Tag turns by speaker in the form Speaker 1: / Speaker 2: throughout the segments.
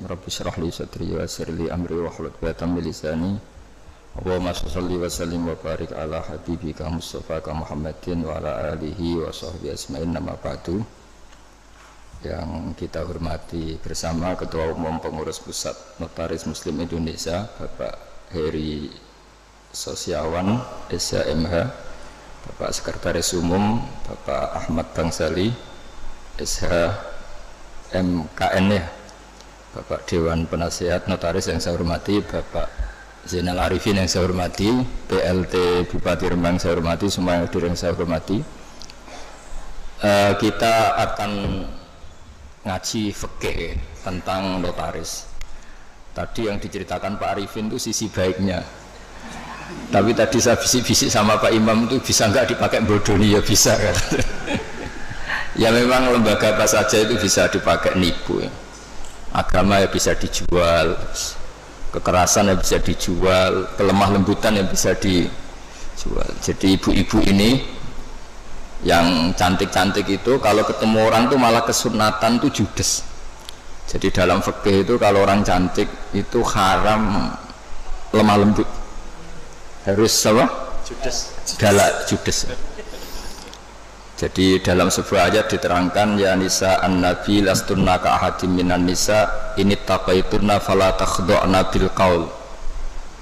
Speaker 1: Rabbi shrah li sadri wa yassir li amri wahlul 'uqdatam min lisani. Allahumma shalli wa sallim wa barik ala habibika Mustafa Muhammadin wa ala alihi wa sahbihi asma'in, nama ba'du. Yang kita hormati bersama Ketua Umum Pengurus Pusat Notaris Muslim Indonesia Bapak Heri Sosiawan SHMH, Bapak Sekretaris Umum Bapak Ahmad Bangsali SHMKN, ya, Bapak Dewan Penasihat Notaris yang saya hormati, Bapak Zainal Arifin yang saya hormati, PLT Bupati Rembang saya hormati, semua yang hadir yang saya hormati. Kita akan ngaji fikih tentang notaris. Tadi yang diceritakan Pak Arifin itu sisi baiknya, tapi tadi saya bisik-bisik sama Pak Imam itu bisa nggak dipakai bodoni, ya bisa kan. Ya memang lembaga apa saja itu bisa dipakai nipu, ya. Agama ya bisa dijual, kekerasan yang bisa dijual, kelemah lembutan yang bisa dijual. Jadi ibu-ibu ini yang cantik-cantik itu kalau ketemu orang tuh malah kesunatan tuh judes. Jadi dalam fikih itu kalau orang cantik itu haram lemah lembut, harus apa? Judes. Galak judes. Jadi dalam sebuah ayat diterangkan, ya nisa an-nabi lastunna ka ahadim minan nisa ini taqaitunna fala takhda'na bil qaul.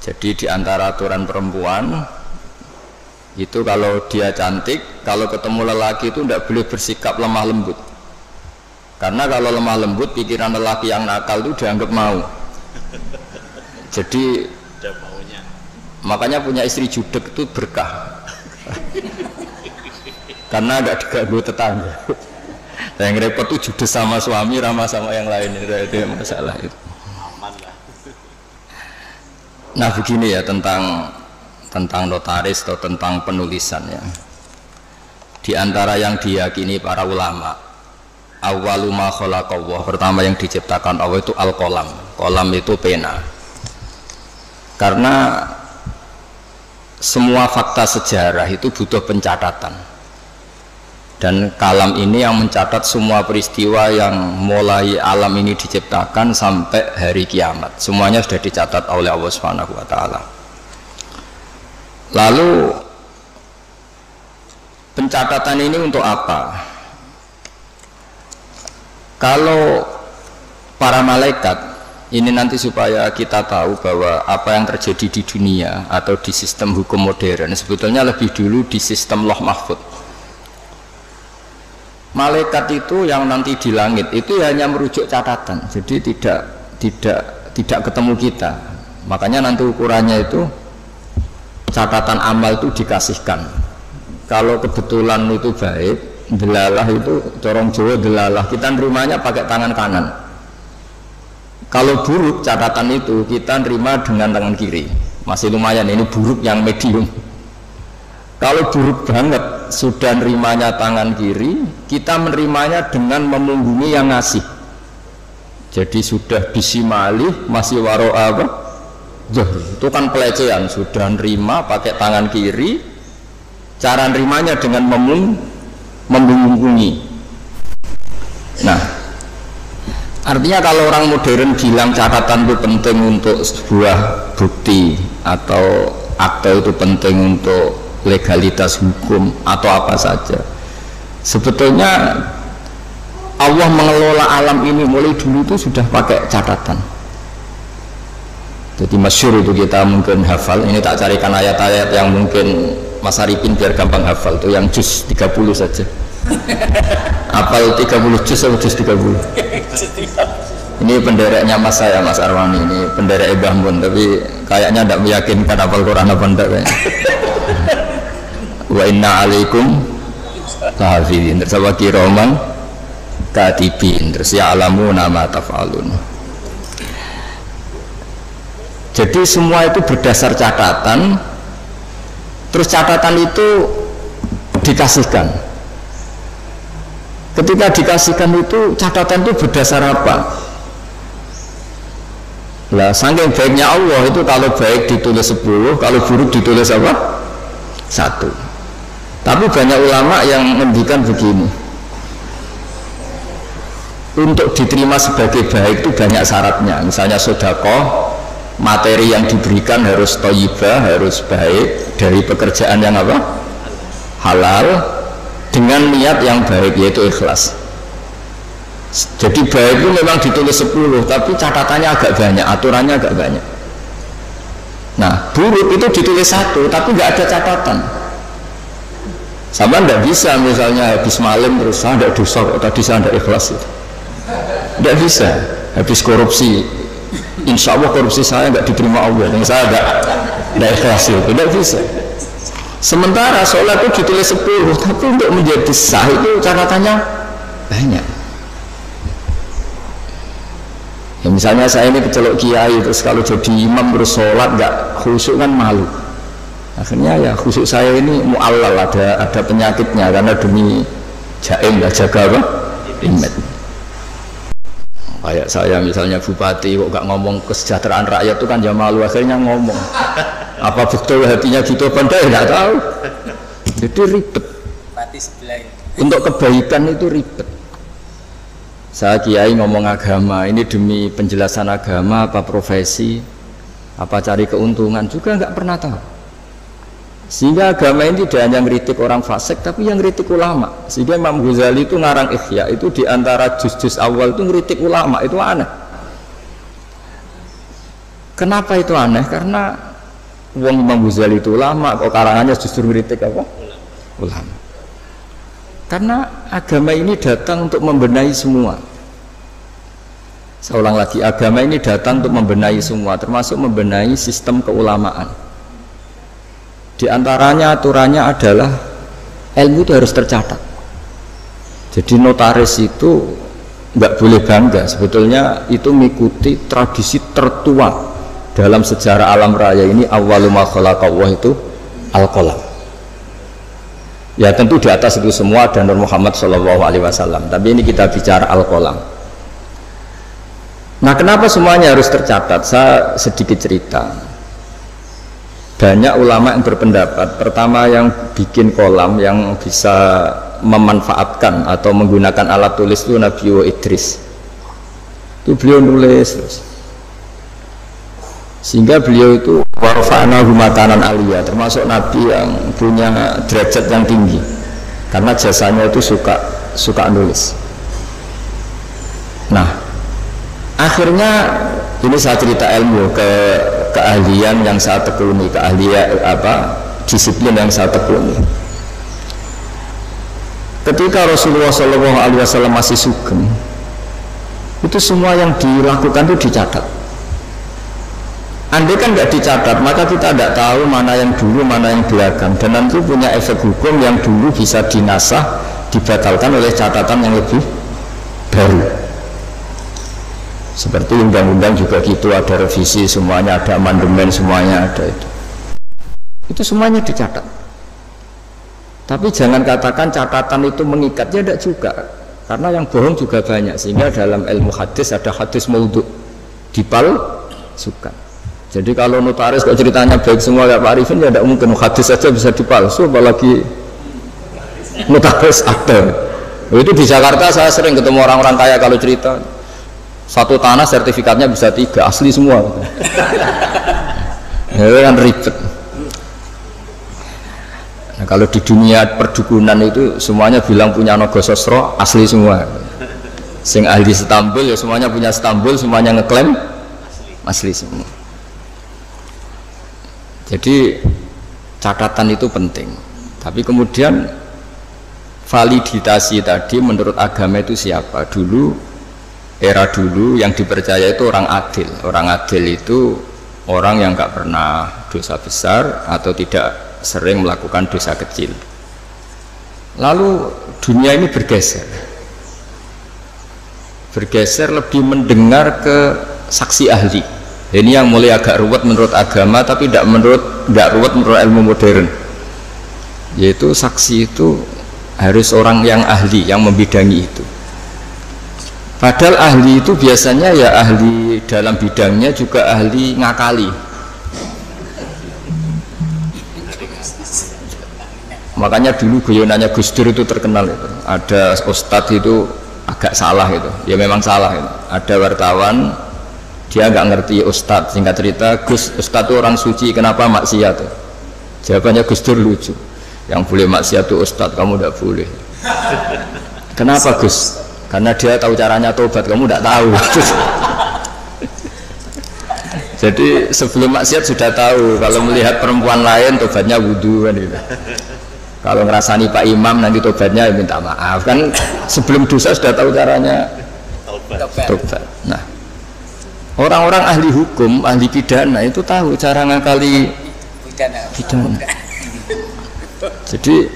Speaker 1: Jadi di antara aturan perempuan itu kalau dia cantik, kalau ketemu lelaki itu tidak boleh bersikap lemah lembut. Karena kalau lemah lembut, pikiran lelaki yang nakal itu dianggap mau. Jadi makanya punya istri judek itu berkah. Karena agak diganggu tetangga. Yang repot tuh judes sama suami, ramah sama yang lain, itu masalah itu. Nah begini ya tentang notaris atau tentang penulisan, ya. Di antara yang diyakini para ulama, awwalu ma khalaqallah, pertama yang diciptakan Allah itu al-qalam. Qalam itu pena. Karena semua fakta sejarah itu butuh pencatatan. Dan kalam ini yang mencatat semua peristiwa yang mulai alam ini diciptakan sampai hari kiamat. Semuanya sudah dicatat oleh Allah Subhanahu wa taala. Lalu pencatatan ini untuk apa? Kalau para malaikat ini nanti supaya kita tahu bahwa apa yang terjadi di dunia atau di sistem hukum modern sebetulnya lebih dulu di sistem Lauh Mahfuz. Malaikat itu yang nanti di langit itu hanya merujuk catatan, jadi tidak ketemu kita. Makanya nanti ukurannya itu catatan amal itu dikasihkan. Kalau kebetulan itu baik, delalah itu corong Jawa delalah, kita nerimanya pakai tangan kanan. Kalau buruk catatan itu kita nerima dengan tangan kiri, masih lumayan, ini buruk yang medium. Kalau buruk banget sudah nerimanya tangan kiri, kita menerimanya dengan memunggungi yang ngasih. Jadi sudah disimali masih waro apa? Itu kan pelecehan. Sudah nerima pakai tangan kiri, cara nerimanya dengan memunggungi. Nah, artinya kalau orang modern bilang catatan itu penting untuk sebuah bukti atau akte itu penting untuk legalitas hukum atau apa saja, sebetulnya Allah mengelola alam ini mulai dulu itu sudah pakai catatan. Jadi masyhur itu kita mungkin hafal, ini tak carikan ayat-ayat yang mungkin Mas Arifin biar gampang hafal, itu yang juz 30 saja. Apal 30 juz atau juz 30? Ini pendereknya Mas saya, Mas Arwani, ini penderek Mbah Mun, tapi kayaknya tidak meyakinkan hafal Quran apa enggak kayaknya. Wa inna alaikum lahafidhin, tersama kiroman katibin, terus ya'lamu nama taf'alun. Jadi semua itu berdasar catatan, terus catatan itu dikasihkan. Ketika dikasihkan itu catatan itu berdasar apa? Lah saking baiknya Allah itu, kalau baik ditulis 10, kalau buruk ditulis apa? 1. Tapi banyak ulama yang mendikan begini, untuk diterima sebagai baik itu banyak syaratnya. Misalnya sedekah, materi yang diberikan harus thayyibah, harus baik, dari pekerjaan yang apa? Halal, dengan niat yang baik, yaitu ikhlas. Jadi baik itu memang ditulis 10, tapi catatannya agak banyak, aturannya agak banyak. Nah, buruk itu ditulis 1, tapi nggak ada catatan. Sama nggak bisa misalnya habis malam terus saya tidak dosa, tadi saya tidak ikhlas itu. Nggak bisa. Habis korupsi, insya Allah korupsi saya nggak diterima Allah, dan saya nggak ikhlas itu. Nggak bisa. Sementara sholat itu ditulis 10, tapi untuk menjadi sah itu catatannya banyak. Ya, misalnya saya ini kecelok kiai, terus kalau jadi imam terus sholat nggak khusyuk kan malu. Akhirnya ya khusyuk saya ini mu'allal, ada penyakitnya karena demi jaim lah, jaga apa? Imam. Kayak saya misalnya bupati kok gak ngomong kesejahteraan rakyat itu kan ya malu, akhirnya ngomong. Apa betul hatinya gitu apa enggak? Enggak tahu. Jadi ribet. Untuk kebaikan itu ribet. Saya kiai ngomong agama, ini demi penjelasan agama apa profesi, apa cari keuntungan juga nggak pernah tahu. Sehingga agama ini tidak hanya ngeritik orang fasik, tapi yang ngeritik ulama. Sehingga Imam Ghazali itu ngarang Ihya, itu diantara juz-juz awal itu ngeritik ulama, itu aneh. Kenapa itu aneh? Karena wong Imam Ghazali itu ulama, kok karangannya justru ngeritik apa? Ulama. Karena agama ini datang untuk membenahi semua. Saya ulang lagi, agama ini datang untuk membenahi semua, termasuk membenahi sistem keulamaan. Di antaranya aturannya adalah ilmu itu harus tercatat. Jadi notaris itu nggak boleh bangga, sebetulnya itu mengikuti tradisi tertua dalam sejarah alam raya ini. Awwalu ma khalaqallah itu al-qalam. Ya tentu di atas itu semua ada Nur Muhammad SAW, tapi ini kita bicara al-qalam. Nah, kenapa semuanya harus tercatat? Saya sedikit cerita. Banyak ulama yang berpendapat, pertama yang bikin kolam yang bisa memanfaatkan atau menggunakan alat tulis itu Nabi Idris. Itu beliau nulis terus. Sehingga beliau itu warfa'nahu makanan aliyah, termasuk Nabi yang punya derajat yang tinggi. Karena jasanya itu suka nulis. Nah, akhirnya ini saya cerita ilmu keahlian yang saya tekuni, keahlian disiplin yang saya tekuni. Ketika Rasulullah SAW masih sugeng, itu semua yang dilakukan itu dicatat. Andai kan nggak dicatat, maka kita tidak tahu mana yang dulu, mana yang belakang, dan nanti punya efek hukum yang dulu bisa dinasah, dibatalkan oleh catatan yang lebih baru. Seperti undang-undang juga gitu, ada revisi, semuanya ada amandemen, semuanya ada itu. Itu semuanya dicatat. Tapi jangan katakan catatan itu mengikat, ya tidak juga. Karena yang bohong juga banyak, sehingga dalam ilmu hadis ada hadis maudhu, dipalsukan. Jadi kalau notaris kok ceritanya baik semua kayak Pak Arifin, ya tidak mungkin hadis saja bisa dipalsu, apalagi notaris ada. Itu di Jakarta saya sering ketemu orang-orang kaya kalau cerita. Satu tanah sertifikatnya bisa 3, asli semua. Itu kan ribet. Nah, kalau di dunia perdukunan itu semuanya bilang punya Nogo Sosro, asli semua. Sing ahli Istanbul ya semuanya punya Istanbul, semuanya ngeklaim asli semua. Jadi catatan itu penting. Tapi kemudian validitasi tadi menurut agama itu siapa? Era dulu yang dipercaya itu orang adil. Orang adil itu orang yang nggak pernah dosa besar atau tidak sering melakukan dosa kecil. Lalu dunia ini bergeser lebih mendengar ke saksi ahli. Ini yang mulai agak ruwet menurut agama, tapi nggak ruwet menurut ilmu modern. Yaitu saksi itu harus orang yang ahli, yang membidangi itu. Padahal ahli itu biasanya ya ahli dalam bidangnya, juga ahli ngakali. Makanya dulu guyonannya Gus Dur itu terkenal itu. Ada ustadz itu agak salah gitu. Ya memang salah gitu. Ada wartawan dia nggak ngerti ustadz, singkat cerita Gus, ustadz itu orang suci, kenapa maksiat tuh? Jawabannya Gus Dur lucu, yang boleh maksiat tuh ustadz, kamu tidak boleh. Kenapa Gus? Karena dia tahu caranya tobat, kamu tidak tahu. Jadi sebelum maksiat sudah tahu, kalau melihat perempuan lain tobatnya wudhu kan gitu. Kalau ngerasani Pak Imam nanti tobatnya minta maaf kan, sebelum dosa sudah tahu caranya tobat. Nah, orang-orang ahli hukum, ahli pidana itu tahu cara ngakali pidana. Jadi,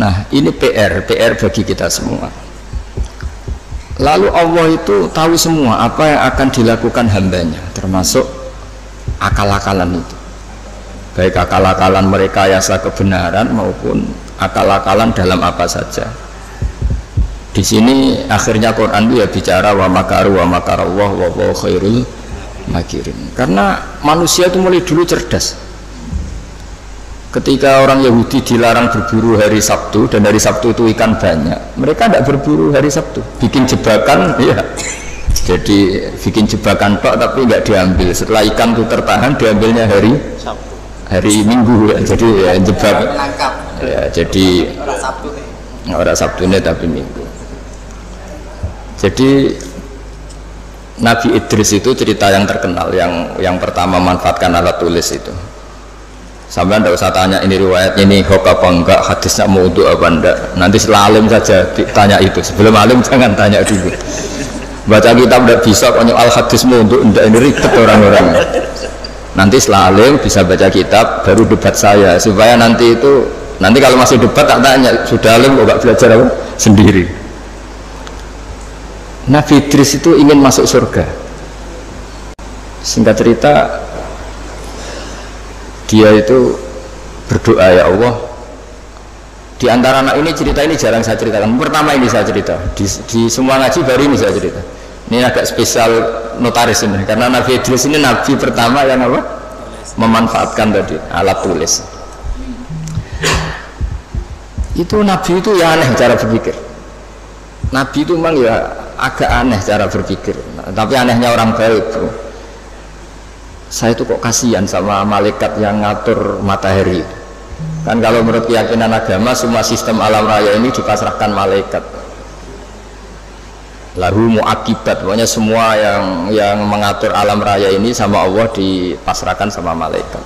Speaker 1: nah ini PR bagi kita semua. Lalu Allah itu tahu semua apa yang akan dilakukan hambanya, termasuk akal-akalan itu. Baik akal-akalan mereka yasa kebenaran maupun akal-akalan dalam apa saja. Di sini akhirnya Quran itu ya bicara wa makaru wa makarallah wa huwa khairul makirin. Karena manusia itu mulai dulu cerdas. Ketika orang Yahudi dilarang berburu hari Sabtu dan hari Sabtu itu ikan banyak, mereka tidak berburu hari Sabtu, bikin jebakan, ya. Jadi bikin jebakan tok tapi nggak diambil. Setelah ikan itu tertahan, diambilnya hari Minggu, ya. Jadi ya jebak, ya, jadi orang Sabtu ini tapi Minggu. Jadi Nabi Idris itu cerita yang terkenal, yang pertama manfaatkan alat tulis itu. Sampai anda usah tanya ini riwayat ini hoax apa enggak, hadisnya maudhu apa enggak, nanti setelah alim saja tanya itu, sebelum alim jangan tanya dulu. Baca kitab tidak bisa konyol al hadis maudhu enggak, ini ribet orang-orang. Nanti setelah alim bisa baca kitab baru debat saya, supaya nanti kalau masih debat tak tanya sudah alim kok enggak belajar apa sendiri. Nabi Idris itu ingin masuk surga. Singkat cerita dia itu berdoa, ya Allah, di antara anak ini cerita ini jarang saya ceritakan, pertama ini saya cerita di semua ngaji baru ini saya cerita. Ini agak spesial notaris ini, karena Nabi Idris ini Nabi pertama yang apa? Memanfaatkan tadi alat tulis. Itu Nabi itu ya aneh cara berpikir. Nabi itu memang ya agak aneh cara berpikir, tapi anehnya orang baik bro. Saya itu kok kasihan sama malaikat yang ngatur matahari. Kan kalau menurut keyakinan agama semua sistem alam raya ini dipasrahkan malaikat. Lahu muakibat, pokoknya semua yang mengatur alam raya ini sama Allah dipasrahkan sama malaikat.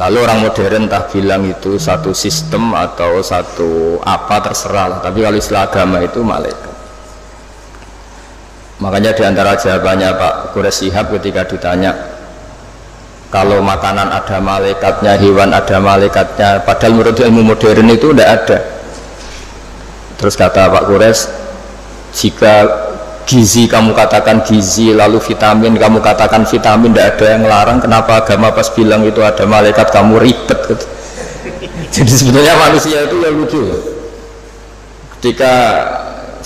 Speaker 1: Lalu orang modern entah bilang itu satu sistem atau satu apa terserah lah. Tapi kalau istilah agama itu malaikat. Makanya diantara jawabannya Pak Quraisy Shihab ketika ditanya kalau makanan ada malaikatnya, hewan ada malaikatnya, padahal menurut ilmu modern itu tidak ada. Terus kata Pak Quraisy, jika gizi kamu katakan gizi, lalu vitamin kamu katakan vitamin, tidak ada yang melarang, kenapa agama pas bilang itu ada malaikat kamu ribet gitu. Jadi sebenarnya manusia itu ya lucu. Ketika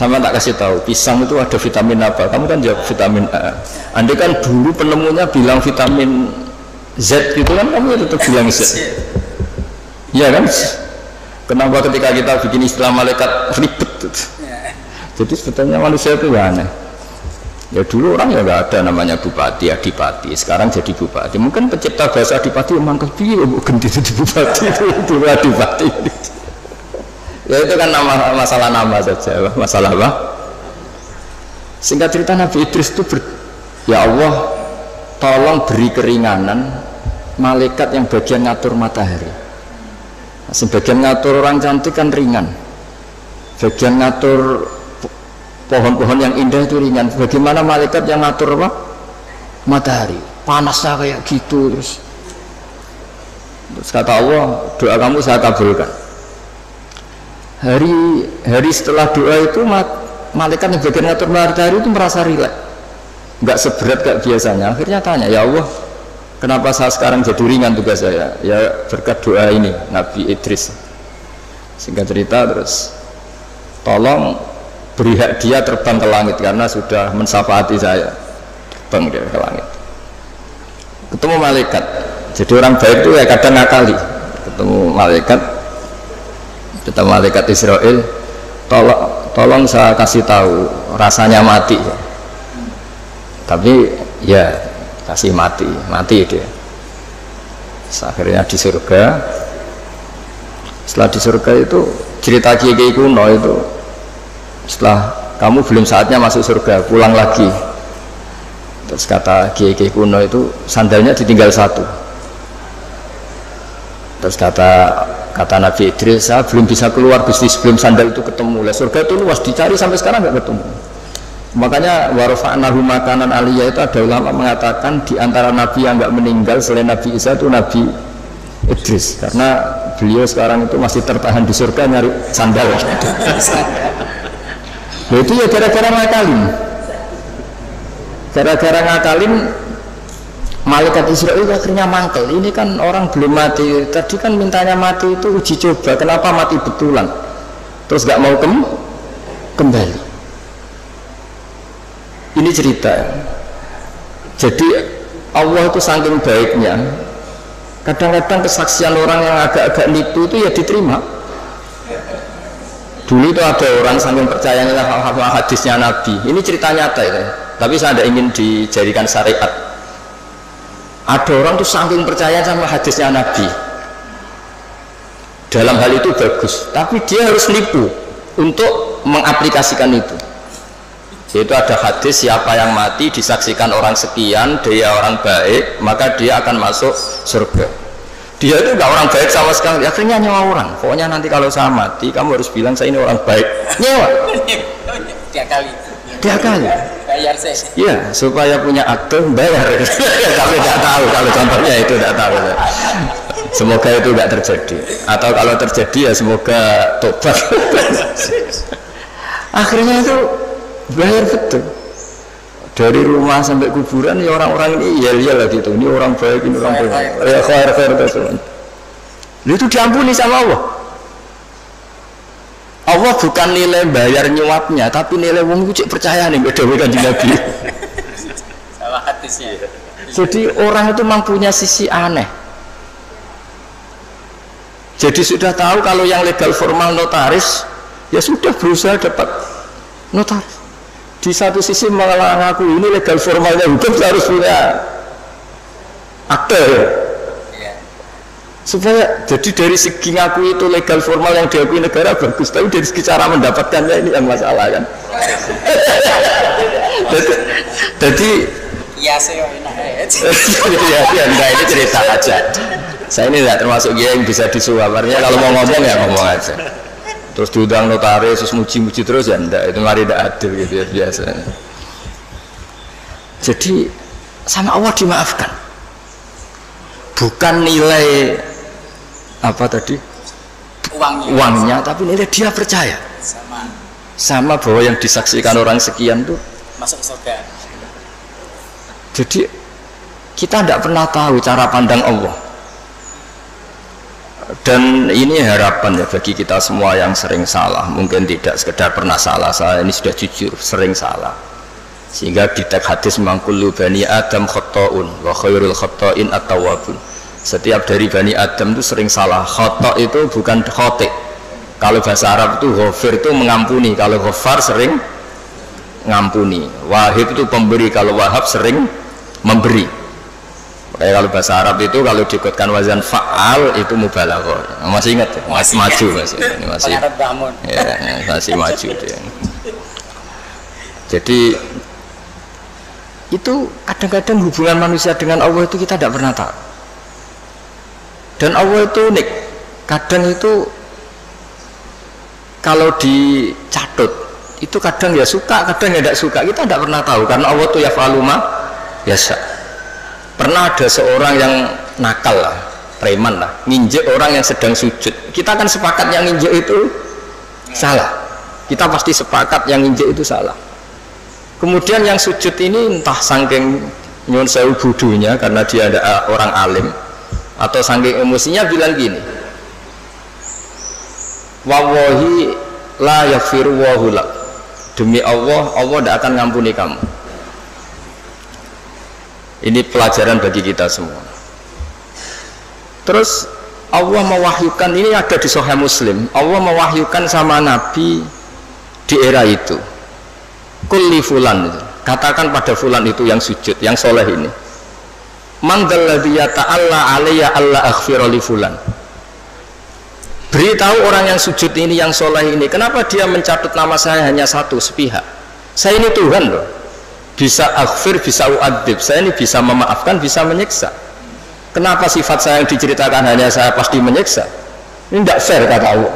Speaker 1: sama tak kasih tahu pisang itu ada vitamin apa, kamu kan jawab vitamin A. Andai kan dulu penemunya bilang vitamin Z gitu kan, kamu tetap bilang Z. Iya kan? Kenapa ketika kita bikin istilah malaikat ribet gitu? Jadi sebetulnya manusia itu aneh. Ya dulu orang ya nggak ada namanya bupati, adipati, sekarang jadi bupati. Mungkin pencipta bahasa adipati memang kepiye ganti jadi bupati itu dulu adipati. Ya itu kan masalah nama saja, masalah apa? Singkat cerita Nabi Idris itu ya Allah, tolong beri keringanan malaikat yang bagian ngatur matahari. Sebagian ngatur orang cantik kan ringan, bagian ngatur pohon-pohon yang indah itu ringan. Bagaimana malaikat yang ngatur apa? Matahari, panasnya kayak gitu. Terus kata Allah, doa kamu saya kabulkan. Hari setelah doa itu malaikat yang bagian ngatur matahari itu merasa rileks, nggak seberat kayak biasanya. Akhirnya tanya, ya Allah, kenapa saya sekarang jadi ringan tugas saya? Ya berkat doa ini Nabi Idris. Singkat cerita terus, tolong beri hak dia terbang ke langit karena sudah mensyafaati saya. Terbang dia ke langit. Ketemu malaikat. Jadi orang baik itu ya kadang ngakali. Ketemu malaikat. Kata malaikat Israel, tolong saya kasih tahu rasanya mati. Tapi ya kasih mati dia. Akhirnya di surga. Setelah di surga itu cerita kiai kuno itu, setelah kamu belum saatnya masuk surga, pulang lagi. Terus kata kiai kuno itu, sandalnya ditinggal satu. Terus kata Nabi Idris, saya belum bisa keluar Gusti sebelum sandal itu ketemu. Lah surga itu luas, dicari sampai sekarang nggak ketemu. Makanya warafa'nahu makanan aliyah itu ada ulama mengatakan di antara nabi yang nggak meninggal selain Nabi Isa itu Nabi Idris, karena beliau sekarang itu masih tertahan di surga nyari sandal. Nah, itu ya gara-gara ngakalin malaikat Israel akhirnya mangkel. Ini kan orang belum mati, tadi kan mintanya mati itu uji coba, kenapa mati betulan terus gak mau kembali. Ini cerita. Jadi Allah itu saking baiknya, kadang-kadang kesaksian orang yang agak-agak nipu itu ya diterima. Dulu itu ada orang saking percayanya hadisnya Nabi, ini cerita nyata itu, tapi saya tidak ingin dijadikan syariat. Ada orang tuh saking percaya sama hadisnya Nabi, dalam hal itu bagus, tapi dia harus nipu untuk mengaplikasikan itu. Yaitu ada hadis, siapa yang mati disaksikan orang sekian, dia orang baik, maka dia akan masuk surga. Dia itu enggak orang baik sama sekali, akhirnya nyewa orang. Pokoknya nanti kalau saya mati, kamu harus bilang saya ini orang baik. Nyewa. Tiga kali. Bayar saya. Iya, supaya punya akte bayar. Tapi tidak tahu kalau contohnya itu tidak tahu. Semoga itu tidak terjadi. Atau kalau terjadi ya semoga tobat. Akhirnya itu bayar betul. Dari rumah sampai kuburan ya orang-orang ini ya lah gitu. Ini orang baik, ini orang baik. Ya khair terus. Itu diampuni sama Allah. Allah bukan nilai bayar nyuapnya, tapi nilai wong itu percaya nih beda-beda di Nabi. Salah hadisnya. Jadi orang itu mempunyai sisi aneh. Jadi sudah tahu kalau yang legal formal notaris, ya sudah berusaha dapat notaris. Di satu sisi mengaku ini legal formalnya hukum harus punya akte ya. Supaya jadi dari segi ngaku itu legal formal yang diakui negara bagus, tapi dari segi cara mendapatkannya ini yang masalah kan. Jadi ya saya enak ya ini cerita aja. Saya ini tidak termasuk dia yang bisa disuaparnya, kalau mau ngomong ya ngomong aja. Terus diundang notaris, terus muji-muji terus ya enggak, itu mari tidak adil gitu ya biasa. Jadi sama Allah dimaafkan. Bukan nilai apa tadi? Uangnya, tapi nilai dia percaya. Sama bahwa yang disaksikan orang sekian tuh masuk surga. Jadi kita tidak pernah tahu cara pandang Allah. Dan ini harapan ya bagi kita semua yang sering salah, mungkin tidak sekedar pernah salah, saya ini sudah jujur sering salah, sehingga di teks hadis mangkulu bani Adam khotoun wa khairul khotoin at-tawwabun. Setiap dari bani Adam itu sering salah. Khoto itu bukan khotik, kalau bahasa Arab itu ghafir itu mengampuni, kalau ghafar sering ngampuni, wahib itu pemberi, kalau wahab sering memberi. Kayak kalau bahasa Arab itu kalau diikutkan wazan fa'al itu mubalaghah. Masih ingat ya? Masih maju masih ya, masih maju dia. Jadi itu kadang-kadang hubungan manusia dengan Allah itu kita tidak pernah tahu. Dan Allah itu unik. Kadang itu kalau dicatut itu kadang ya suka, kadang ya tidak suka. Kita tidak pernah tahu karena Allah itu yaf'alu ma yasha. Pernah ada seorang yang nakal lah, preman lah, nginjek orang yang sedang sujud. Kita kan sepakat yang nginjek itu salah. Kita pasti sepakat yang nginjek itu salah. Kemudian yang sujud ini entah saking nyuwun sewu bodohnya karena dia ada orang alim, atau saking emosinya bilang gini, wallahi la yaghfiru wa lak. Demi Allah, Allah tidak akan ngampuni kamu. Ini pelajaran bagi kita semua. Terus Allah mewahyukan, ini ada di Sahih Muslim, Allah mewahyukan sama Nabi di era itu, kulli fulan, katakan pada fulan itu yang sujud, yang soleh ini, man dzalladzi yata'alla alayya alla aghfira li fulan, beritahu orang yang sujud ini, yang soleh ini, kenapa dia mencatut nama saya hanya satu sepihak. Saya ini Tuhan loh, bisa aghfir, bisa u'adzib, saya ini bisa memaafkan, bisa menyiksa. Kenapa sifat saya yang diceritakan hanya saya pasti menyiksa? Ini tidak fair kata Allah.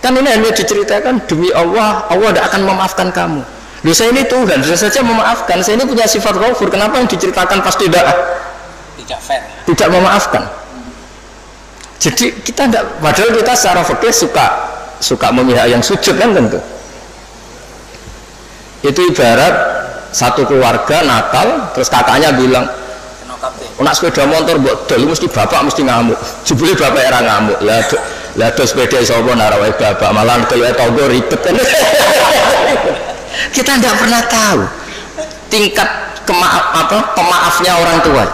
Speaker 1: Kan ini hanya diceritakan demi Allah, Allah tidak akan memaafkan kamu. Loh, saya ini Tuhan, saya saja memaafkan, saya ini punya sifat ghafur, kenapa yang diceritakan pasti tidak fair, tidak memaafkan? Jadi kita tidak, padahal kita secara fikih suka memihak yang sujud kan tentu. Itu ibarat satu keluarga nakal, terus kakaknya bilang, nak sepeda motor buat dulu mesti bapak mesti ngamuk, jebule bapak era ngamuk, lah do sepeda isopo narawai bapak malah kayak tonggo ribet kan. Kita tidak pernah tahu tingkat pemaafnya orang tua.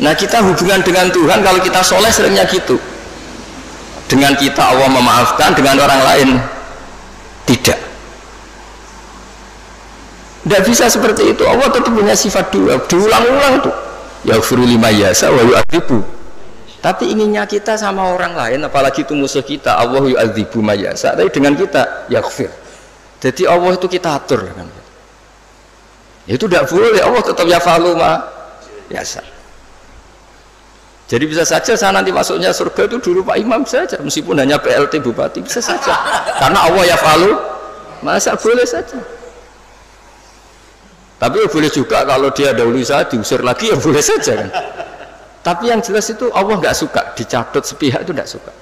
Speaker 1: Nah kita hubungan dengan Tuhan kalau kita soleh seringnya gitu, dengan kita Allah memaafkan, dengan orang lain tidak. Tidak bisa seperti itu. Allah tetap punya sifat dua, diulang-ulang tuh. Yaghfiru liman yasha wa yu'adzibu. Tapi inginnya kita sama orang lain, apalagi itu musuh kita, Allah yu'adzibu ma yasha. Tapi dengan kita yaghfir. Jadi Allah itu kita atur kan. Itu tidak boleh. Allah tetap yaf'alu ma yasha. Jadi bisa saja saya nanti masuknya surga itu dulu Pak Imam saja, meskipun hanya PLT bupati bisa saja. Karena Allah yaf'alu ma yasha, boleh saja. Tapi boleh juga kalau dia dahulu saya diusir lagi ya boleh saja kan. Tapi yang jelas itu Allah nggak suka dicatut sepihak, itu nggak suka.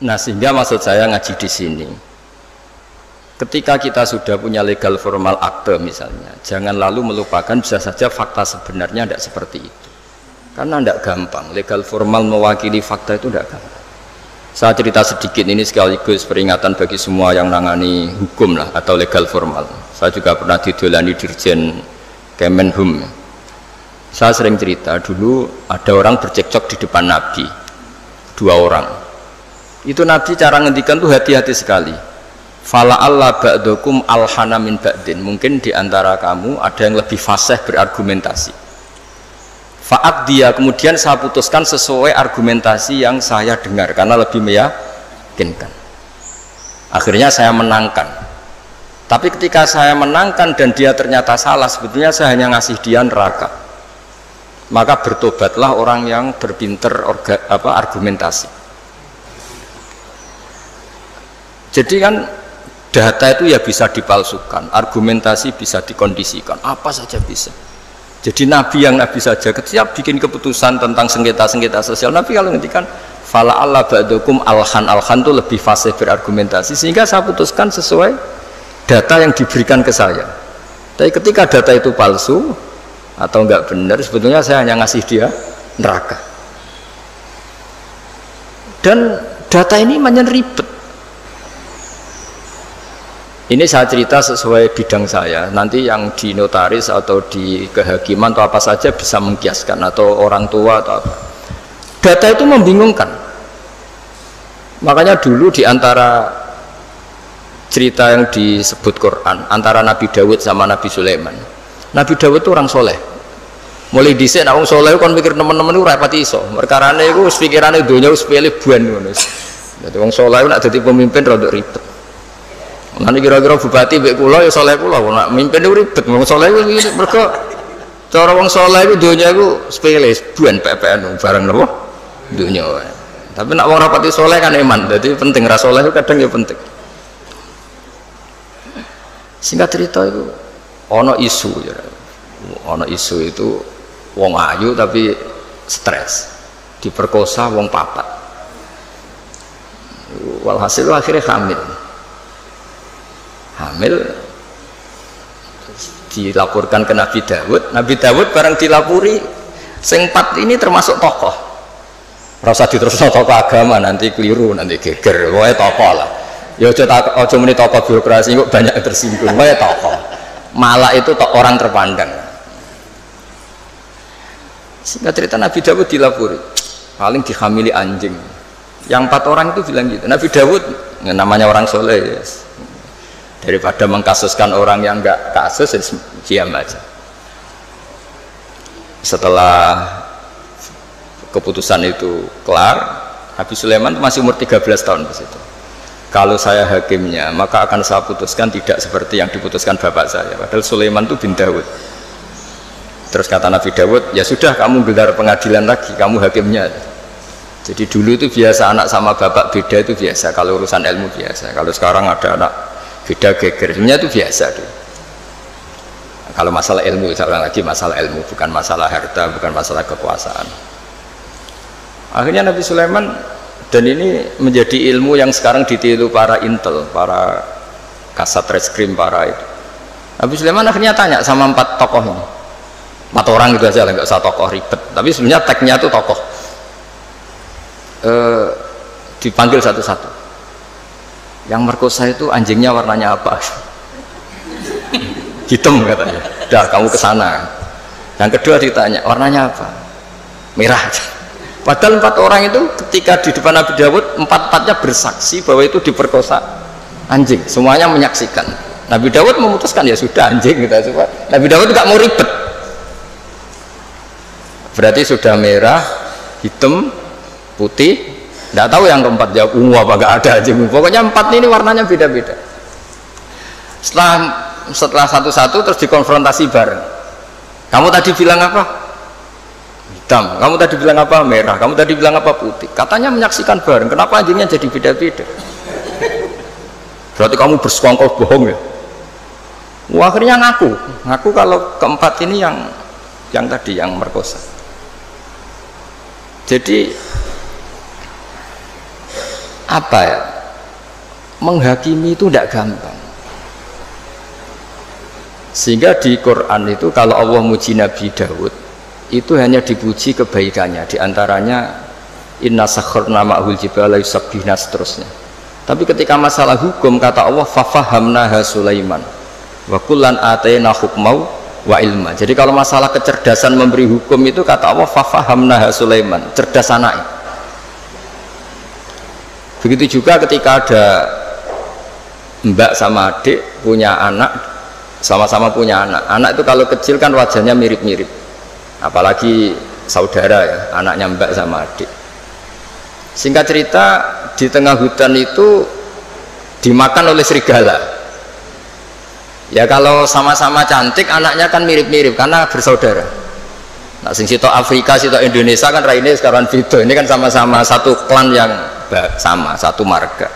Speaker 1: Nah sehingga maksud saya ngaji di sini, ketika kita sudah punya legal formal akte misalnya, jangan lalu melupakan bisa saja fakta sebenarnya tidak seperti itu. Karena tidak gampang, legal formal mewakili fakta itu tidak gampang. Saya cerita sedikit ini sekaligus peringatan bagi semua yang nangani hukum lah atau legal formal. Saya juga pernah didolani Dirjen Kemenhum. Saya sering cerita dulu ada orang bercekcok di depan Nabi, 2 orang. Itu Nabi cara ngendikan tuh hati-hati sekali. Fala Allah ba'dukum alhana min ba'din. Mungkin di antara kamu ada yang lebih fasih berargumentasi. Faat dia, kemudian saya putuskan sesuai argumentasi yang saya dengar karena lebih meyakinkan. Akhirnya saya menangkan. Tapi ketika saya menangkan dan dia ternyata salah, sebetulnya saya hanya ngasih dia neraka. Maka bertobatlah orang yang berpinter argumentasi. Jadi kan data itu ya bisa dipalsukan, argumentasi bisa dikondisikan, apa saja bisa. Jadi Nabi yang Nabi saja ketika bikin keputusan tentang sengketa-sengketa sosial, Nabi kalau ngertikan fala Allah ba'dukum alhan itu lebih fasih berargumentasi, sehingga saya putuskan sesuai data yang diberikan ke saya. Tapi ketika data itu palsu atau enggak benar, sebetulnya saya hanya ngasih dia neraka. Dan data ini banyak ribet. Ini saya cerita sesuai bidang saya. Nanti yang di notaris atau di kehakiman atau apa saja bisa mengkiaskan, atau orang tua atau apa. Data itu membingungkan. Makanya dulu di antara cerita yang disebut Quran antara Nabi Dawud sama Nabi Sulaiman. Nabi Dawud itu orang soleh. Mulai dhisik nek wong soleh kon mikir teman-teman itu ora pati iso. Perkarane iku wis pikirane donya wis sepele buan ngono. Dadi wong soleh nek dadi pemimpin rada ribet. Nanti kira-kira bupati mbek kula ya soleh kula, nak mimpin itu ribet. Wong soleh itu mergo cara wong soleh itu donya iku sepele, buan PPN bareng napa? Donya wae. Tapi nak wong rapati soleh kan iman. Jadi penting ra soleh itu kadang ya penting. Singkat cerita itu ono isu ya. Ono isu itu wong ayu tapi stres. Diperkosa wong papat. Walhasil akhirnya hamil dilaporkan ke Nabi Dawud. Nabi Dawud barang dilapuri sing 4 ini termasuk tokoh, rasa diterusno tokoh agama nanti keliru, nanti geger, wae tokoh lah ya, aja muni tokoh birokrasi kok banyak tersinggung, wae tokoh malah itu orang terpandang. Singkat cerita Nabi Dawud dilapori, paling dihamili anjing. Yang 4 orang itu bilang gitu. Nabi Dawud namanya orang soleh, yes. Daripada mengkasuskan orang yang enggak kasus, diam aja. Setelah keputusan itu kelar, Nabi Sulaiman masih umur 13 tahun di situ. Kalau saya hakimnya, maka akan saya putuskan tidak seperti yang diputuskan bapak saya. Padahal Sulaiman itu bin Dawud. Terus kata Nabi Dawud, ya sudah kamu gelar pengadilan lagi, kamu hakimnya. Jadi dulu itu biasa anak sama bapak beda itu biasa, kalau urusan ilmu biasa. Kalau sekarang ada anak beda geger, sebenarnya itu biasa deh. Kalau masalah ilmu, saya ulang lagi, masalah ilmu, bukan masalah harta, bukan masalah kekuasaan. Akhirnya Nabi Sulaiman, dan ini menjadi ilmu yang sekarang ditiru para intel, para kasat reskrim, para itu. Nabi Sulaiman akhirnya tanya sama 4 tokoh ini. 4 orang itu aja lah, nggak usah tokoh ribet. Tapi sebenarnya tagnya itu tokoh. Dipanggil satu-satu. Yang merkosa itu anjingnya warnanya apa? Hitam katanya. Dah kamu ke sana. Yang kedua ditanya, warnanya apa? Merah. Padahal 4 orang itu ketika di depan Nabi Dawud, 4-4-nya bersaksi bahwa itu diperkosa anjing. Semuanya menyaksikan. Nabi Dawud memutuskan ya sudah anjing kita coba. Nabi Dawud nggak mau ribet. Berarti sudah merah, hitam, putih. Tidak tahu yang keempat jawab ungu apa nggak ada anjing. Pokoknya 4 ini warnanya beda-beda. Setelah satu-satu terus dikonfrontasi bareng. Kamu tadi bilang apa? Hitam. Kamu tadi bilang apa? Merah. Kamu tadi bilang apa? Putih. Katanya menyaksikan bareng. Kenapa anjingnya jadi beda-beda? Berarti kamu bersekongkol bohong ya? Wah, akhirnya ngaku kalau keempat ini yang tadi yang merkosa. Jadi apa ya? Menghakimi itu tidak gampang. Sehingga di Quran itu kalau Allah muji Nabi Dawud itu hanya dipuji kebaikannya, diantaranya inna sakharna ma'hul jibala yusabbihna seterusnya. Tapi ketika masalah hukum kata Allah fafahamnaha Sulaiman wa kullan atayna hukmau wa ilma. Jadi kalau masalah kecerdasan memberi hukum itu kata Allah fafahamnaha Sulaiman, cerdas anaknya. Begitu juga ketika ada mbak sama adik punya anak, sama-sama punya anak itu kalau kecil kan wajahnya mirip-mirip, apalagi saudara ya, anaknya mbak sama adik. Singkat cerita di tengah hutan itu dimakan oleh serigala. Ya kalau sama-sama cantik anaknya kan mirip-mirip karena bersaudara. Nah sing sitok Afrika, sitok Indonesia kan raine sekarang beda. Ini kan sama-sama satu klan yang sama, satu marga.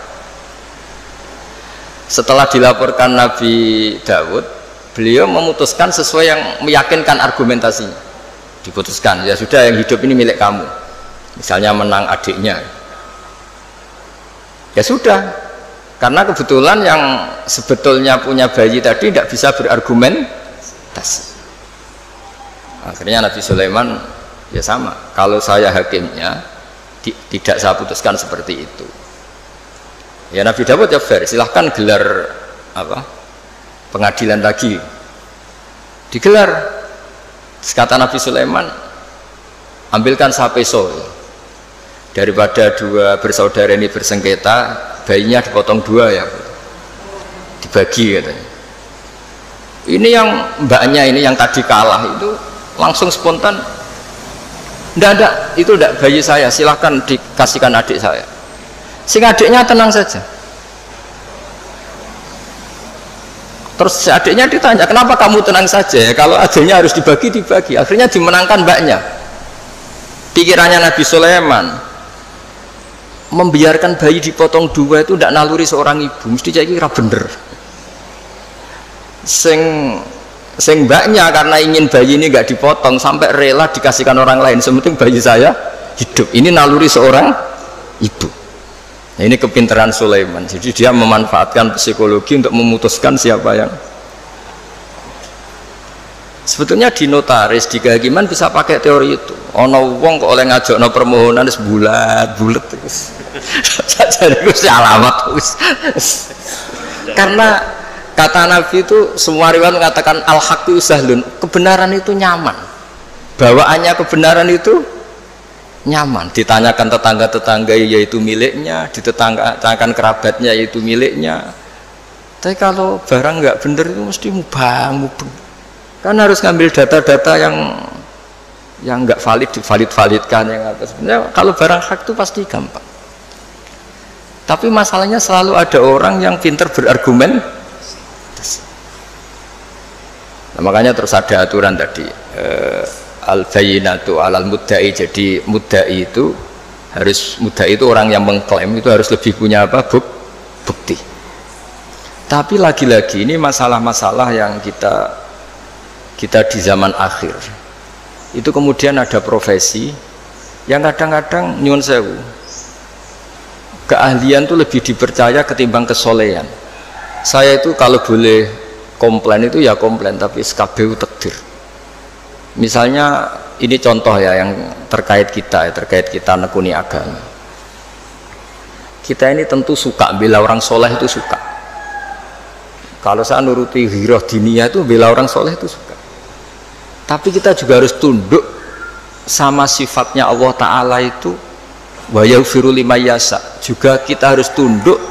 Speaker 1: Setelah dilaporkan Nabi Dawud, beliau memutuskan sesuai yang meyakinkan argumentasinya. Diputuskan, ya sudah yang hidup ini milik kamu. Misalnya menang adiknya. Ya sudah, karena kebetulan yang sebetulnya punya bayi tadi tidak bisa berargumentasi. Akhirnya Nabi Sulaiman ya sama, kalau saya hakimnya tidak saya putuskan seperti itu. Ya Nabi Dawud ya fair, silahkan gelar apa pengadilan lagi, digelar. Kata Nabi Sulaiman, ambilkan sapeso, daripada 2 bersaudara ini bersengketa, bayinya dipotong 2 ya, dibagi katanya. Ini yang mbaknya ini yang tadi kalah itu langsung spontan, itu tidak bayi saya, silahkan dikasihkan adik saya. Sing adiknya tenang saja. Terus adiknya ditanya, kenapa kamu tenang saja ya? Kalau adiknya harus dibagi. Akhirnya dimenangkan mbaknya. Pikirannya Nabi Sulaiman, membiarkan bayi dipotong 2 itu tidak naluri seorang ibu, mesti jadi kira bener. Sing mbaknya karena ingin bayi ini nggak dipotong sampai rela dikasihkan orang lain, sementing bayi saya hidup. Ini naluri seorang ibu. Nah, ini kepintaran Sulaiman. Jadi dia memanfaatkan psikologi untuk memutuskan siapa yang. Sebetulnya di notaris, di kehakiman bisa pakai teori itu. Ono wong kok oleh ngajokno permohonan wis bulat terus. Jadi wis alamat wis. Karena kata Nabi itu semua riwayat mengatakan al-haqqu sahlun, kebenaran itu nyaman. bawaannya kebenaran itu nyaman. Ditanyakan tetangga-tetangga yaitu miliknya, ditetanggakan kerabatnya yaitu miliknya. Tapi kalau barang nggak bener itu mesti mubeng. Kan harus ngambil data-data yang nggak validkan yang apa. Sebenarnya kalau barang hak itu pasti gampang. Tapi masalahnya selalu ada orang yang pinter berargumen. Nah, makanya terus ada aturan tadi al-bayyinatu alal mudda'i. Jadi mudda'i itu orang yang mengklaim itu harus lebih punya apa? Bukti. Tapi lagi-lagi ini masalah-masalah yang kita di zaman akhir itu kemudian ada profesi yang kadang-kadang nyuwun sewu keahlian itu lebih dipercaya ketimbang kesolehan. Saya itu kalau boleh komplain itu ya komplain, tapi SKBU takdir. Misalnya ini contoh ya yang terkait kita nekuni agama. Kita ini tentu suka bela orang soleh, itu suka. Kalau saya nuruti ghirah diniyah itu bela orang soleh itu suka. Tapi kita juga harus tunduk sama sifatnya Allah Ta'ala itu wa yaghfiru liman yasha. Juga kita harus tunduk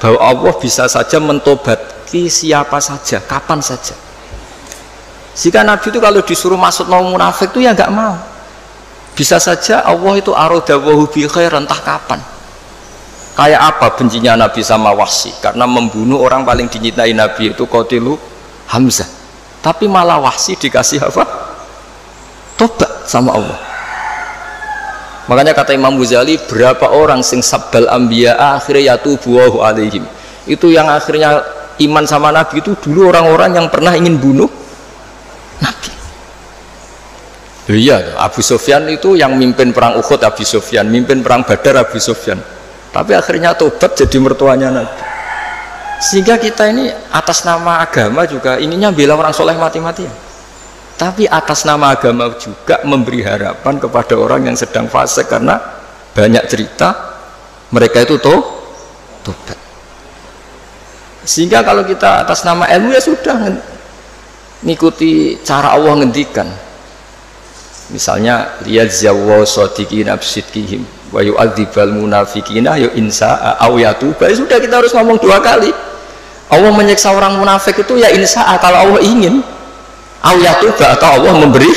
Speaker 1: bahwa Allah bisa saja mentobati siapa saja, kapan saja. Jika Nabi itu kalau disuruh masuk mau munafik itu ya nggak mau. Bisa saja Allah itu aradawahu bi khair, entah kapan. Kayak apa bencinya Nabi sama Wahsy, karena membunuh orang paling dicintai Nabi itu Qatilu Hamzah. Tapi malah Wahsy dikasih apa? Tobat sama Allah. Makanya kata Imam Ghazali, berapa orang sing sabbal anbiya akhirnya yatubu alaihim. Itu yang akhirnya iman sama Nabi itu dulu orang-orang yang pernah ingin bunuh Nabi. Iya, Abu Sufyan itu yang mimpin perang Uhud, Abu Sufyan mimpin perang Badar, Abu Sufyan. Tapi akhirnya tobat jadi mertuanya Nabi. Sehingga kita ini atas nama agama juga ininya bela orang soleh mati-matian. Tapi atas nama agama juga memberi harapan kepada orang yang sedang fasik, karena banyak cerita mereka itu tobat. Sehingga kalau kita atas nama ilmu ya sudah ngikuti cara Allah ngendikan. Misalnya liyajziyallahu shadiqina bisidqihim wa yu'adzibal munafiqina ya insa'a aw yatuba. Sudah, kita harus ngomong 2 kali. Allah menyiksa orang munafik itu ya insa'a kalau Allah ingin, aw yatuba atau Allah memberi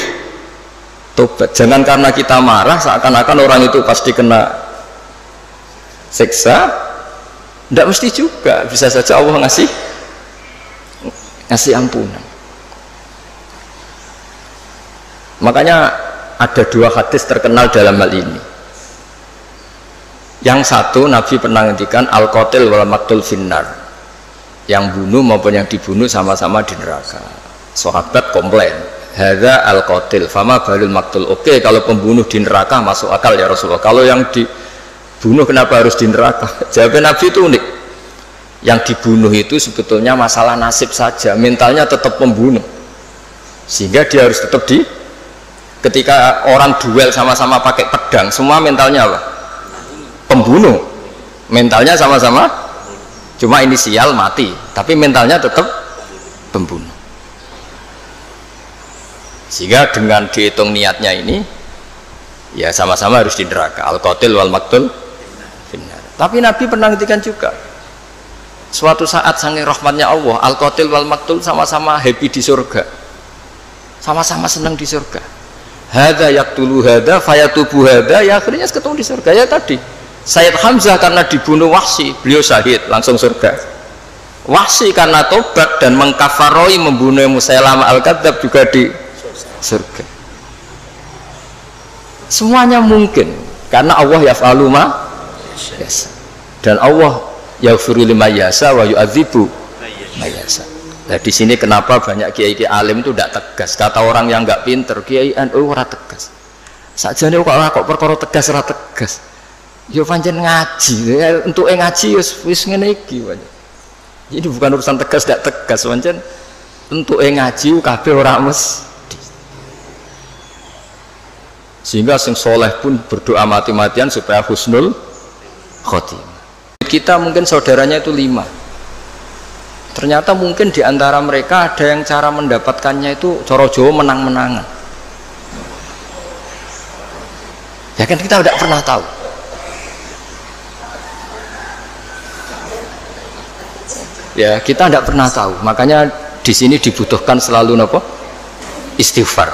Speaker 1: tobat. Jangan karena kita marah seakan-akan orang itu pasti kena siksa. Tidak mesti juga, bisa saja Allah ngasih ampunan. Makanya ada 2 hadis terkenal dalam hal ini. Yang satu Nabi pernah ngendikan al-qatil wal maqtul finnar. Yang bunuh maupun yang dibunuh sama-sama di neraka. Sahabat komplain, hadza al-qatil fama balul maqtul. Oke, kalau pembunuh di neraka masuk akal ya Rasulullah. Kalau yang dibunuh kenapa harus di neraka? Jawab Nabi itu unik. Yang dibunuh itu sebetulnya masalah nasib saja, mentalnya tetap pembunuh. Sehingga dia harus tetap ketika orang duel sama-sama pakai pedang, semua mentalnya apa? Pembunuh. Mentalnya sama-sama, cuma inisial mati, tapi mentalnya tetap pembunuh. Sehingga dengan dihitung niatnya ini, ya sama-sama harus di neraka. Al-qatil wal maqtul finnar. Tapi Nabi pernah ngendikan juga, suatu saat saking rahmatnya Allah, al-qatil wal maqtul sama-sama happy di surga, sama-sama senang di surga. Hadza yaqtulu hadza fayatubu hadza, ya akhirnya ketemu di surga. Ya tadi Sayyid Hamzah karena dibunuh Wahsy, beliau syahid langsung surga. Wahsy karena tobat dan mengkafaroi membunuh Musailamah al-Kadzdzab juga di surga. Semuanya mungkin karena Allah yaf'alu ma yasha. Dan Allah yaghfiru liman yasha wa yu'adzibu man yasha. Nah, di sini kenapa banyak kiai-kiai alim itu tidak tegas. Kata orang yang nggak pinter, kiai NU ora tegas. Sakjane kok perkara tegas ora tegas. Yo pancen ngaji, untuk ngaji wis ngene iki wae. Ini bukan urusan tegas tidak tegas, pancen untuk ngaji kabeh ora mesti. Sehingga sing soleh pun berdoa mati-matian supaya husnul khotimah. Kita mungkin saudaranya itu 5. Ternyata mungkin diantara mereka ada yang cara mendapatkannya itu coro Jawa menang-menangan. Ya kan kita tidak pernah tahu. Ya kita tidak pernah tahu. Makanya di sini dibutuhkan selalu nopo istighfar.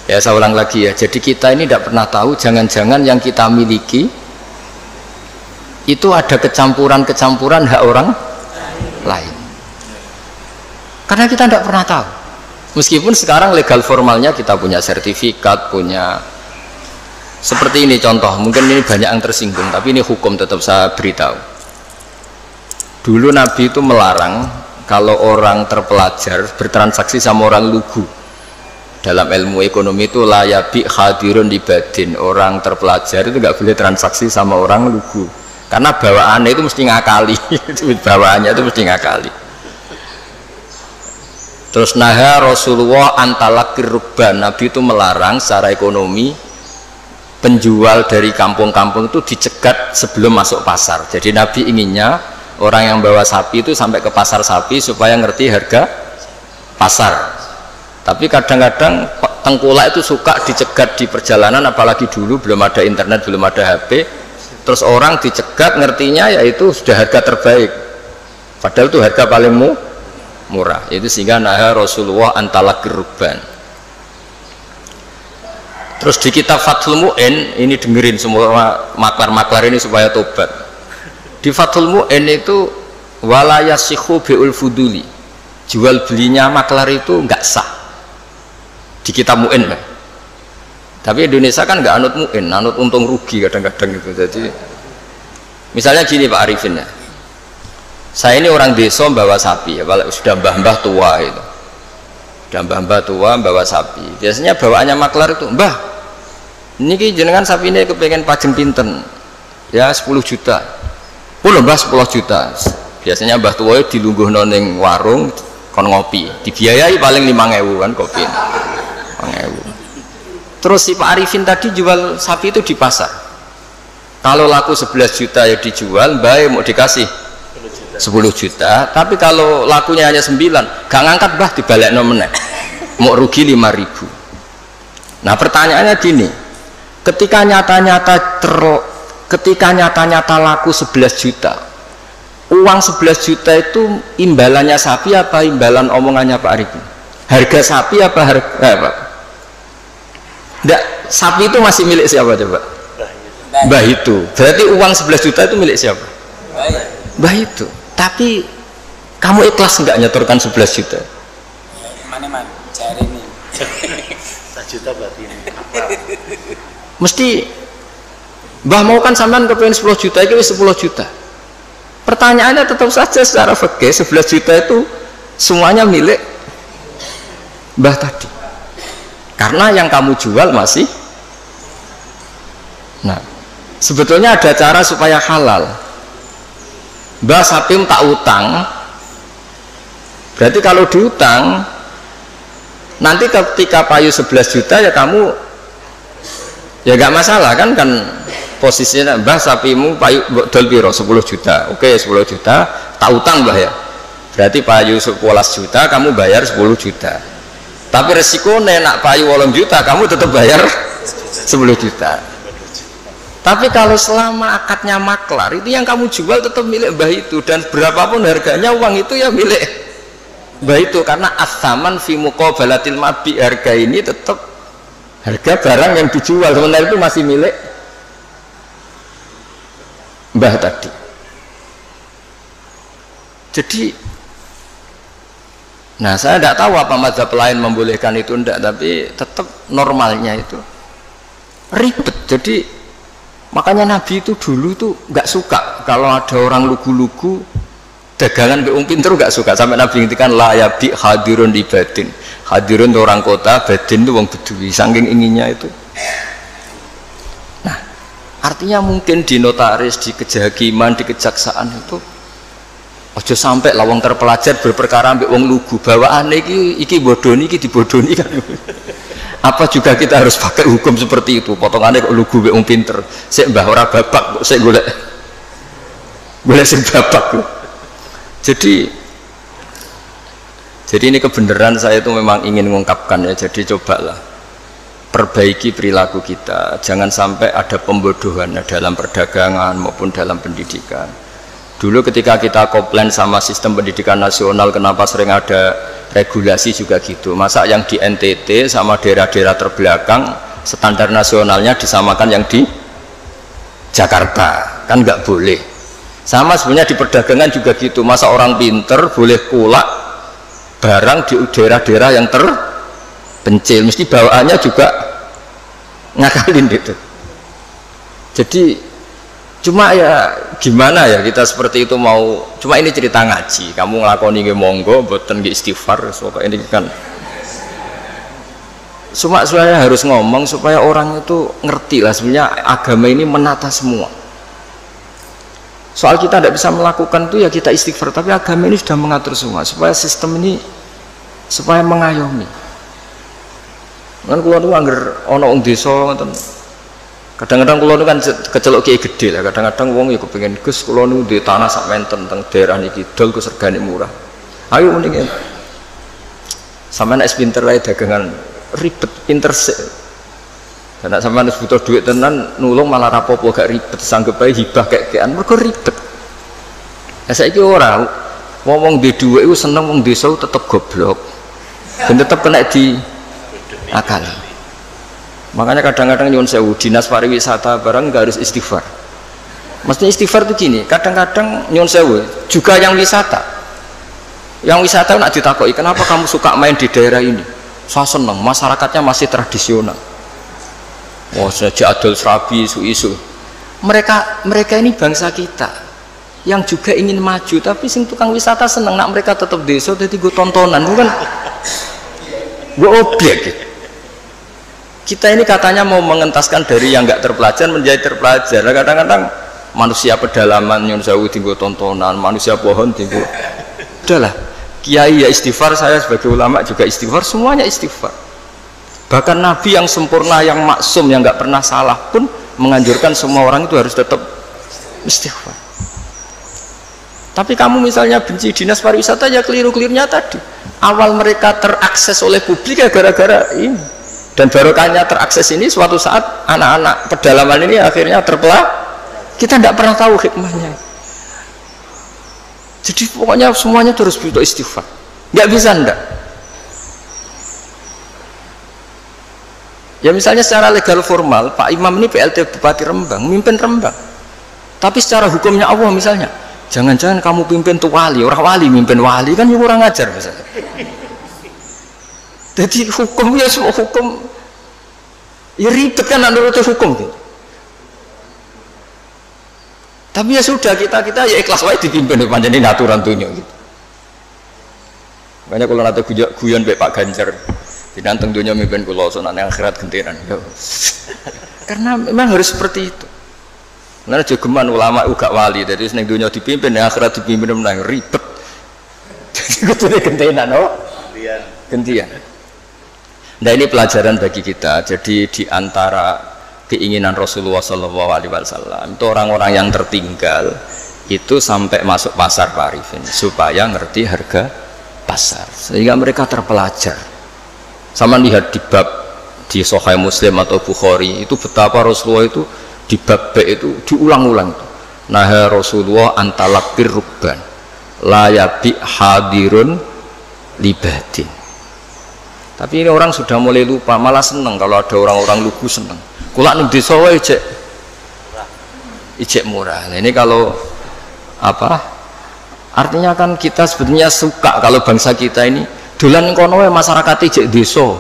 Speaker 1: Ya saya ulang lagi ya. Jadi kita ini tidak pernah tahu. Jangan-jangan yang kita miliki itu ada kecampuran-kecampuran hak orang lain. Karena kita tidak pernah tahu. Meskipun sekarang legal formalnya kita punya sertifikat, punya seperti ini contoh. Mungkin ini banyak yang tersinggung, tapi ini hukum tetap saya beritahu. Dulu Nabi itu melarang kalau orang terpelajar bertransaksi sama orang lugu. Dalam ilmu ekonomi itu layabi hadirun libadin. Orang terpelajar itu nggak boleh transaksi sama orang lugu. Karena bawaannya itu mesti ngakali. Bawaannya itu mesti ngakali. Terus naha Rasulullah antalakir rubban. Nabi itu melarang secara ekonomi penjual dari kampung-kampung itu dicegat sebelum masuk pasar. Jadi Nabi inginnya orang yang bawa sapi itu sampai ke pasar sapi supaya ngerti harga pasar. Tapi kadang-kadang tengkulak itu suka dicegat di perjalanan, apalagi dulu belum ada internet, belum ada HP. Terus orang dicegat ngertinya yaitu sudah harga terbaik. Padahal itu harga paling murah. Itu sehingga naha Rasulullah antalakir rubban. Terus di kitab Fathul Mu'in, ini dengerin semua maklar-maklar ini supaya tobat. Di Fathul Mu'in itu walayasihu bi'ul fuduli, jual belinya maklar itu nggak sah di kitab Mu'in. Tapi Indonesia kan nggak anut Mu'in, anut untung rugi kadang-kadang gitu. Jadi misalnya gini Pak Arifin ya, saya ini orang desa bawa sapi ya, sudah mbah-mbah tua itu, sudah mbah-mbah tua bawa sapi. Biasanya bawaannya maklar itu, mbah ini jenengan sapi ini kepengen pajeng pinten ya 10 juta. Puluh mbah 10 juta. Biasanya mbah tua dilungguh noneng warung kon ngopi, dibiayai paling 5.000 kan kopi 5.000. Terus si Pak Arifin tadi jual sapi itu di pasar, kalau laku 11 juta ya dijual, baik mau dikasih 10 juta. Tapi kalau lakunya hanya 9, gak ngangkat bah dibalik nomennya, mau rugi 5.000. Nah pertanyaannya gini, ketika nyata-nyata laku 11 juta, uang 11 juta itu imbalannya sapi apa imbalan omongannya Pak Arifin? Harga sapi apa harga apa? Enggak, sapi itu masih milik siapa coba? Mbah itu. Berarti uang 11 juta itu milik siapa? Mbah itu. Tapi kamu ikhlas enggak nyetorkan 11 juta?
Speaker 2: Mana cari ini 1 juta berarti ini.
Speaker 1: Mesti Mbah mau kan sampean kepengen 10 juta, itu 10 juta. Pertanyaannya tetap saja secara fikih 11 juta itu semuanya milik Mbah tadi. Karena yang kamu jual masih. Nah, sebetulnya ada cara supaya halal. Mbah sapi tak utang. Berarti kalau diutang, nanti ketika payu 11 juta ya kamu ya gak masalah kan posisinya mbah sapimu payu dol piro 10 juta. Oke, 10 juta tak utang mbah ya. Berarti payu 11 juta kamu bayar 10 juta. Tapi resikonya nak payu 8 juta kamu tetap bayar 10 juta. Tapi kalau selama akadnya maklar itu yang kamu jual tetap milik mbah itu, dan berapapun harganya uang itu ya milik mbah itu, karena as-saman fi muqabalatil mabi, harga ini tetap harga barang yang dijual, sementara itu masih milik mbah tadi. Jadi nah saya tidak tahu apa mazhab lain membolehkan itu enggak, tapi tetap normalnya itu ribet. Jadi makanya Nabi itu dulu itu nggak suka kalau ada orang lugu-lugu dagangan be pinter, nggak suka. Sampai Nabi ngintikan la yabi hadirun ibadin, hadirun itu orang kota, badin itu wong bedui, saking inginnya itu. Nah artinya mungkin di notaris, di kejahakiman, di kejaksaan itu ojo sampai lawang terpelajar berperkara ambek wong lugu, bawaan iki bodoni, iki dibodoni kan. Apa juga kita harus pakai hukum seperti itu? Potongannya kok lugu ambek wong pinter, sik mbah ora babak kok sik golek sing babak. Jadi ini kebenaran saya itu memang ingin mengungkapkan ya. Jadi cobalah perbaiki perilaku kita. Jangan sampai ada pembodohan dalam perdagangan maupun dalam pendidikan. Dulu ketika kita komplain sama sistem pendidikan nasional, kenapa sering ada regulasi juga gitu. Masa yang di NTT sama daerah-daerah terbelakang standar nasionalnya disamakan yang di Jakarta, kan nggak boleh. Sama sebenarnya di perdagangan juga gitu. Masa orang pinter boleh kulak barang di daerah-daerah yang terpencil, mesti bawaannya juga ngakalin gitu. Jadi cuma ya gimana ya kita seperti itu mau, cuma ini cerita ngaji, kamu ngelakoni nggih monggo, mboten nggih istighfar, pokoknya ini kan cuma saya harus ngomong supaya orang itu ngerti lah sebenarnya agama ini menata semua. Soal kita tidak bisa melakukan itu ya kita istighfar, tapi agama ini sudah mengatur semua supaya sistem ini supaya mengayomi. Kan kula niku angger ana wong desa ngoten. Kadang-kadang kula niku kan kecelok kiai gede lah, kadang-kadang wong ya kepengin Gus kula niku duwe tanah sak menten teng daerah niki dol Gus regane murah. Ayo mending sampeyan nek pinter wae dagangan ribet pinter sik. Nek sampeyan wis butuh duit tenan nulung malah rapopo gak ribet, sanggep ae hibah kek-kekan mergo ribet. Lah saiki ora wong duwe dhuwit iku seneng wong desa tetep goblok. Dan tetep kena di akal. Makanya kadang-kadang nyuwun sewu dinas pariwisata barang nggak harus istighfar. Mestinya istighfar itu gini, kadang-kadang nyuwun sewu juga yang wisata. Yang wisata nak ditakoki, kenapa kamu suka main di daerah ini? Saya senang, masyarakatnya masih tradisional. Wah, sejak adol serabi isu-isu. Mereka ini bangsa kita yang juga ingin maju, tapi sing tukang wisata seneng nak mereka tetap desa, jadi gue tontonan, bukan gue objek. Kita ini katanya mau mengentaskan dari yang nggak terpelajar menjadi terpelajar. Kadang-kadang manusia pedalaman nyun sewu tinggu tontonan, manusia pohon tinggu. Udahlah, kiai ya istighfar, saya sebagai ulama juga istighfar, semuanya istighfar. Bahkan Nabi yang sempurna, yang maksum, yang nggak pernah salah pun menganjurkan semua orang itu harus tetap istighfar. Tapi kamu misalnya benci dinas pariwisata ya keliru-kelirunya tadi. Awal mereka terakses oleh publik ya gara-gara ini. Dan barokahnya terakses ini suatu saat anak-anak pedalaman ini akhirnya terpelah. Kita tidak pernah tahu hikmahnya. Jadi pokoknya semuanya terus butuh istighfar. Nggak bisa ndak. Ya misalnya secara legal formal Pak Imam ini PLT Bupati Rembang, mimpin Rembang. Tapi secara hukumnya Allah misalnya, jangan-jangan kamu pimpin tuh wali, orang wali mimpin wali kan ya kurang ajar misalnya. Jadi hukumnya semua hukum ya ribet kan menurut hukum gitu. Tapi ya sudah kita ya ikhlas wae dipimpin panjenengan ini aturan dunia gitu. Makanya kalau nanti guyon mbek Pak Ganjar dinanteng dunia mimpin kula sonan yang akhirat gentenan. Karena memang harus seperti itu. Karena jogeman ulama uga wali, jadi seneng dunia dipimpin, yang akhirat dipimpin menang ribet. Jadi kudune gentenan oh. Gantian. Nah ini pelajaran bagi kita. Jadi di antara keinginan Rasulullah SAW itu orang-orang yang tertinggal itu sampai masuk pasar Pak Arifin supaya ngerti harga pasar sehingga mereka terpelajar. Sama lihat di bab di Sahih Muslim atau Bukhari itu betapa Rasulullah itu di bab B itu diulang-ulang itu. Nah Rasulullah antalakir rukban layabi hadirun libadin. Tapi ini orang sudah mulai lupa, malah seneng kalau ada orang-orang lugu seneng. Kulak ning desa wae ijek murah. Nah, ini kalau apa? Artinya kan kita sebetulnya suka kalau bangsa kita ini dolan kono wae masyarakat ijek desa.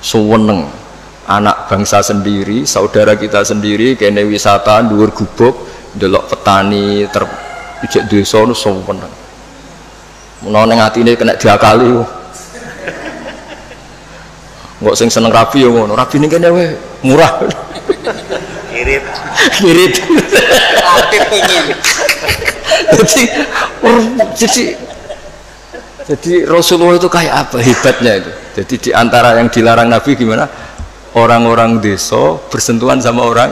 Speaker 1: Suweneng. Anak bangsa sendiri, saudara kita sendiri kene wisata dhuwur gubuk, ndelok petani ijek desa nu suweneng. Menawa ning atine kena diakali. Nggak sing seneng rabi ya ngono, rabi ini kayaknya weh murah. Irit. Aktif pingin. Jadi Rasulullah itu kayak apa hebatnya itu. Jadi di antara yang dilarang Nabi gimana? Orang-orang desa bersentuhan sama orang.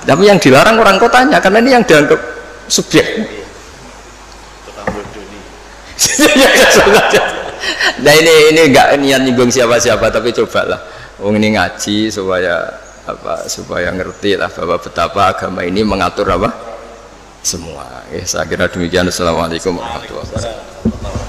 Speaker 1: Tapi yang dilarang orang kotanya karena ini yang dianggap subjek. Tukang bodoh. Nah ini enggak niat nyinggung siapa-siapa tapi cobalah wong ini ngaji supaya ngerti lah bahwa betapa agama ini mengatur apa semua. Saya kira demikian. Assalamualaikum warahmatullahi wabarakatuh.